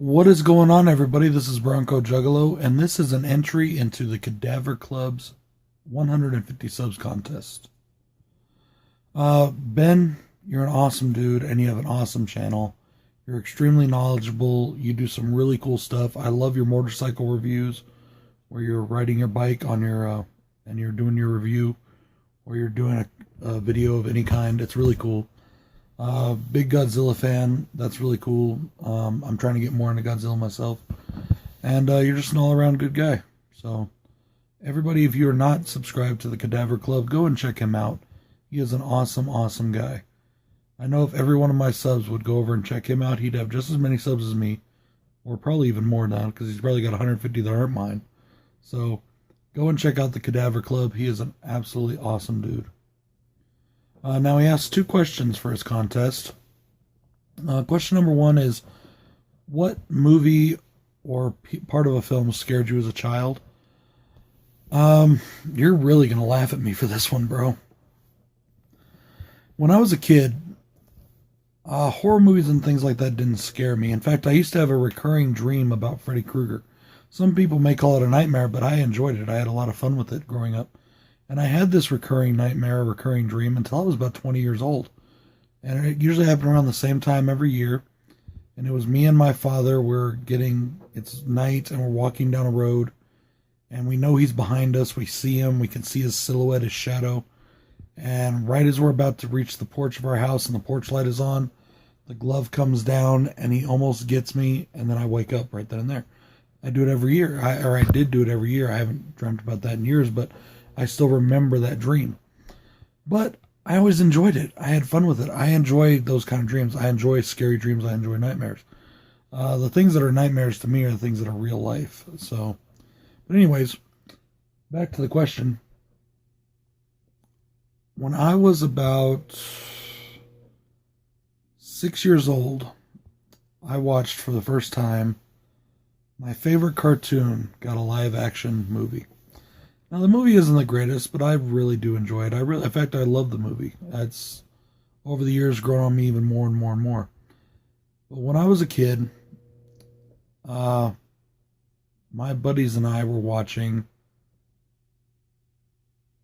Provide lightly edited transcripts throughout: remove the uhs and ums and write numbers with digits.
What is going on, everybody? This is Bronco Juggalo, and this is an entry into the Cadaver Club's 150 subs contest. Ben, you're an awesome dude, and you have an awesome channel. You're extremely knowledgeable. You do some really cool stuff. I love your motorcycle reviews, where you're riding your bike on your and you're doing your review, or you're doing a video of any kind. It's really cool. Big Godzilla fan. That's really cool. I'm trying to get more into Godzilla myself. And you're just an all-around good guy. So, everybody, if you are not subscribed to the Cadaver Club, go and check him out. He is an awesome, awesome guy. I know if every one of my subs would go over and check him out, he'd have just as many subs as me. Or probably even more now, because he's probably got 150 that aren't mine. So, go and check out the Cadaver Club. He is an absolutely awesome dude. Now he asked two questions for his contest. Question number one is, what movie or part of a film scared you as a child? You're really going to laugh at me for this one, bro. When I was a kid, horror movies and things like that didn't scare me. In fact, I used to have a recurring dream about Freddy Krueger. Some people may call it a nightmare, but I enjoyed it. I had a lot of fun with it growing up. And I had this recurring nightmare, recurring dream until I was about 20 years old. And it usually happened around the same time every year. And it was me and my father. It's night and we're walking down a road. And we know he's behind us. We see him. We can see his silhouette, his shadow. And right as we're about to reach the porch of our house and the porch light is on, the glove comes down and he almost gets me. And then I wake up right then and there. I do it every year. I did do it every year. I haven't dreamt about that in years, but I still remember that dream. But I always enjoyed it. I had fun with it. I enjoy those kind of dreams. I enjoy scary dreams. I enjoy nightmares. The things that are nightmares to me are the things that are real life. So, but anyways, back to the question. When I was about 6 years old, I watched for the first time my favorite cartoon got a live action movie. Now, the movie isn't the greatest, but I really do enjoy it. In fact, I love the movie. It's, over the years, grown on me even more and more and more. But when I was a kid, my buddies and I were watching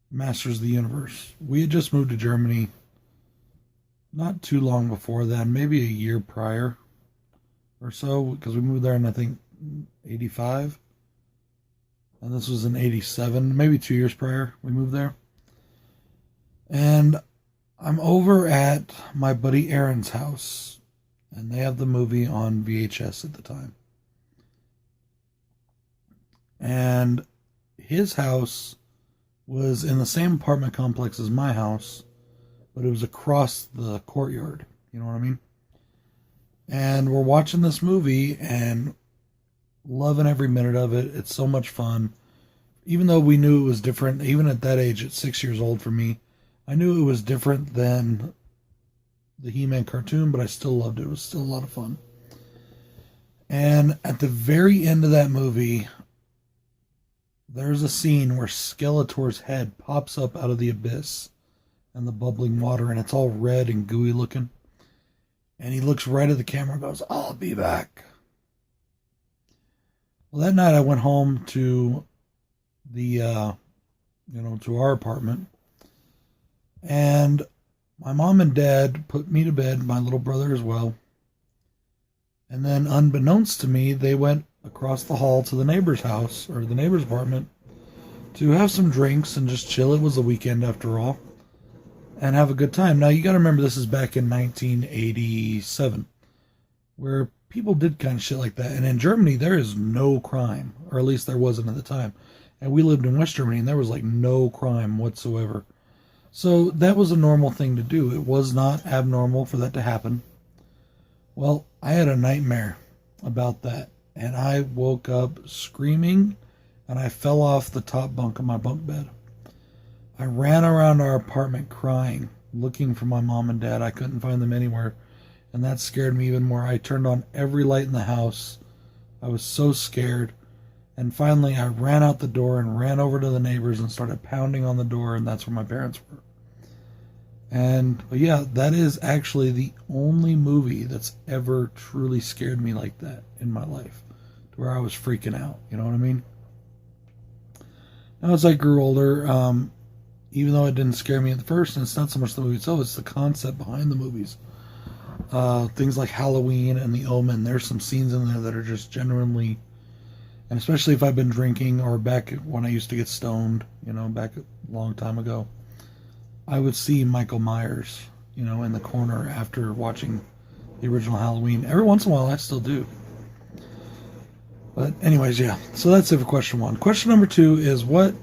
Masters of the Universe. We had just moved to Germany not too long before then, maybe a year prior or so, because we moved there in, I think, 85. And this was in 87, maybe 2 years prior we moved there. And I'm over at my buddy Aaron's house, and they have the movie on VHS at the time. And his house was in the same apartment complex as my house, but it was across the courtyard. You know what I mean? And we're watching this movie and loving every minute of it. It's so much fun. Even though we knew it was different, even at that age, at 6 years old for me, I knew it was different than the He-Man cartoon, but I still loved it. It was still a lot of fun. And at the very end of that movie, there's a scene where Skeletor's head pops up out of the abyss and the bubbling water, and it's all red and gooey looking. And he looks right at the camera and goes, "I'll be back." Well, that night I went home to to our apartment, and my mom and dad put me to bed, my little brother as well. And then, unbeknownst to me, they went across the hall to the neighbor's house, or the neighbor's apartment, to have some drinks and just chill. It was the weekend after all, and have a good time. Now, you got to remember, this is back in 1987, where people did kind of shit like that. And in Germany, there is no crime, or at least there wasn't at the time. And we lived in West Germany, and there was like no crime whatsoever. So that was a normal thing to do. It was not abnormal for that to happen. Well, I had a nightmare about that, and I woke up screaming, and I fell off the top bunk of my bunk bed. I ran around our apartment crying, looking for my mom and dad. I couldn't find them anywhere, and that scared me even more. I turned on every light in the house. I was so scared. And finally, I ran out the door and ran over to the neighbors and started pounding on the door, and that's where my parents were. And yeah, that is actually the only movie that's ever truly scared me like that in my life, to where I was freaking out. You know what I mean? Now, as I grew older, even though it didn't scare me at the first, and it's not so much the movie itself, it's the concept behind the movies. Things like Halloween and The Omen, there's some scenes in there that are just genuinely, and especially if I've been drinking or back when I used to get stoned, back a long time ago, I would see Michael Myers, in the corner after watching the original Halloween. Every once in a while, I still do. But anyways, yeah. So that's it for question 1. Question number 2 is, what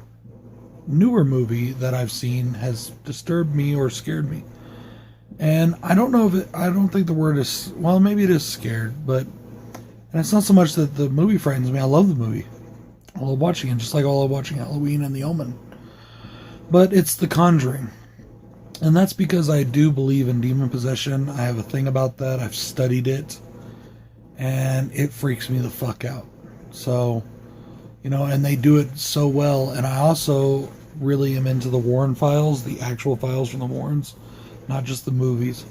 newer movie that I've seen has disturbed me or scared me? And I don't know if I don't think the word is, well, maybe it is scared, but, and it's not so much that the movie frightens me. I love the movie. I love watching it, just like I love watching Halloween and The Omen. But it's The Conjuring. And that's because I do believe in demon possession. I have a thing about that. I've studied it. And it freaks me the fuck out. So, and they do it so well. And I also really am into the Warren files, the actual files from the Warrens, not just the movies.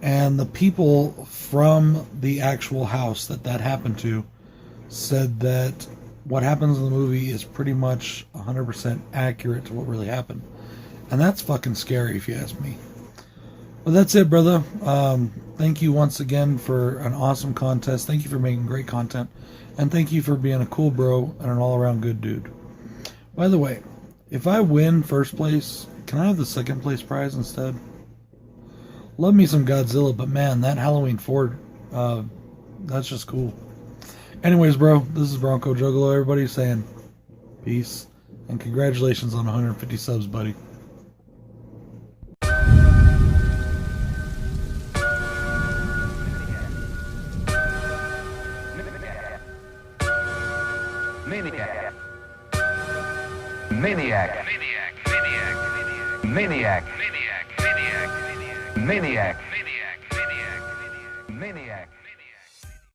And the people from the actual house that happened to said that what happens in the movie is pretty much 100% accurate to what really happened. And that's fucking scary if you ask me. Well, that's it, brother. Thank you once again for an awesome contest. Thank you for making great content. And thank you for being a cool bro and an all-around good dude. By the way, if I win first place, can I have the second place prize instead? Love me some Godzilla, but man, that Halloween 4, that's just cool. Anyways, bro, this is Bronco Juggalo. Everybody saying peace. And congratulations on 150 subs, buddy. Maniac. Maniac. Maniac. Maniac. Maniac. Maniac. Maniac. Maniac.